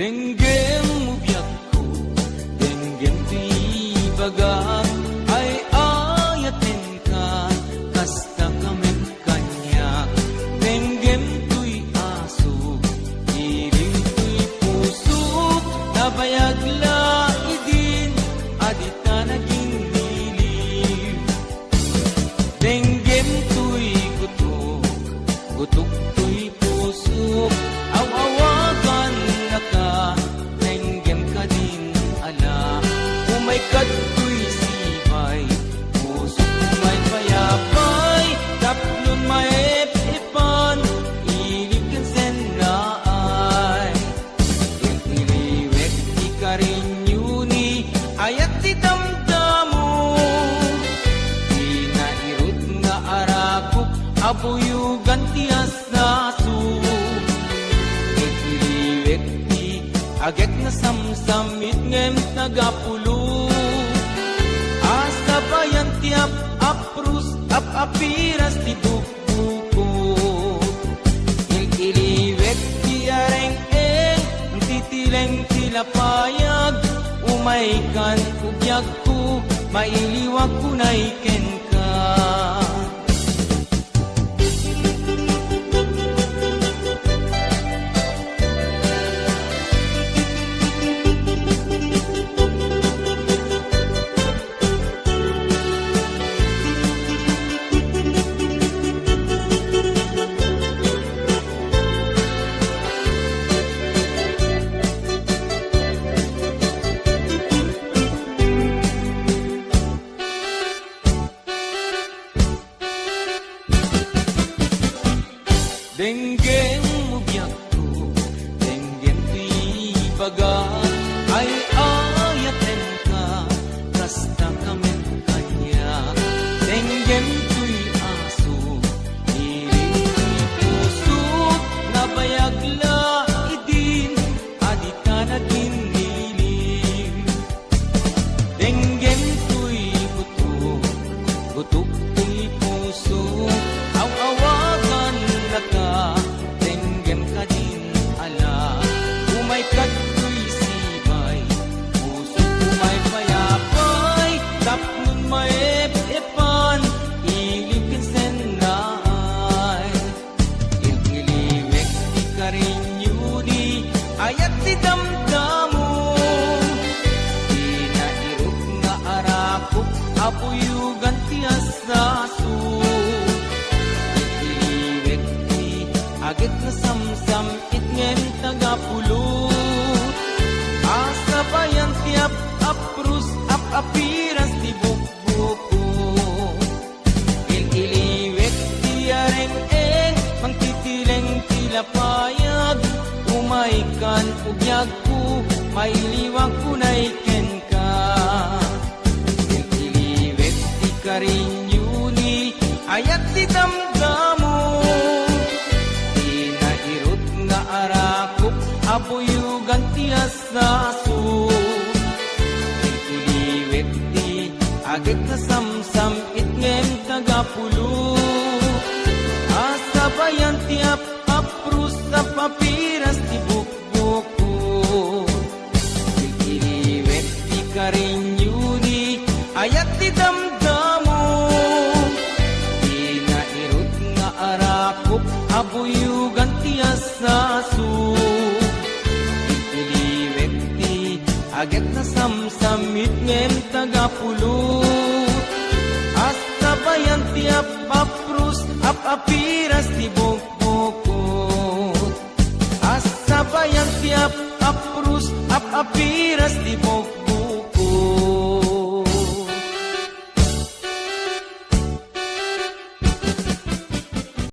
Denggem ubyak ko, denggem tuy bagat, ay ayatin ka, kasta kaming kanyak. Denggem tuy aso, iring tuy puso, nabayag laidin, adita naging nilim. Denggem tuy gutok, gutok tuy puso, awawagan na ka, denggem ka din ala. Umay kato'y sibay, puso may payapay, taplon maep-epan, ilig kan sennaay. Yung iliwek di ka rin yuni, ayat di damdamo, di nairot nga arakop, abuyugan tiyas nasu. Agek na samsamit ngem tagapulo, asa bayan tiap aprus apiras ti bukbuko. Ililiwek ti areng-eng, titileng tilapayag, umaykan ugyag ko, mailiwag ko na iken ka. Denggem ubyak ko, denggem tuy bagat, ay ayaten ka, kasta kaming kanyak. Denggem tuy aso, iring tuy puso, nabayag laidin, adita naging nilim. Denggem tuy gutok, gutok tuy puso, awawagan na ka, denggem ka din ala. Umay kato'y sibay, puso umay payapay, taplon maep-epan, ilig kan sennaay. Ililiwek di ka rin yuni, ayat di damdamo, di nairot nga arakop, abuyugan tiyas nasu. Agit na samsam itngem tagapulo, asa bayan tiap aprus apiras ti bukbuko. Ililiwek ti areng-eng, mangtitileng tilapayag, umaykan ugyag ko, mailiwag ko na iken ka. Ililiwek ti ka rin yuni, ayat ti damdamo, arakop, abuyugan tiyas nasu. Ililiwek ti, agit na samsam itngem tagapulo, asa bayan tiap aprus apiras ti bukbuko. Ililiwek ti ka rin yuni, ayat ti damdamo, di nairot nga arakop, abuyugan tiyas nasu. Ililiwek ti, agit na samsamit ngem tagapulo, asa bayan tiap aprus apiras ti bukbuko. Asa bayan tiap aprus apiras ti bukbuko.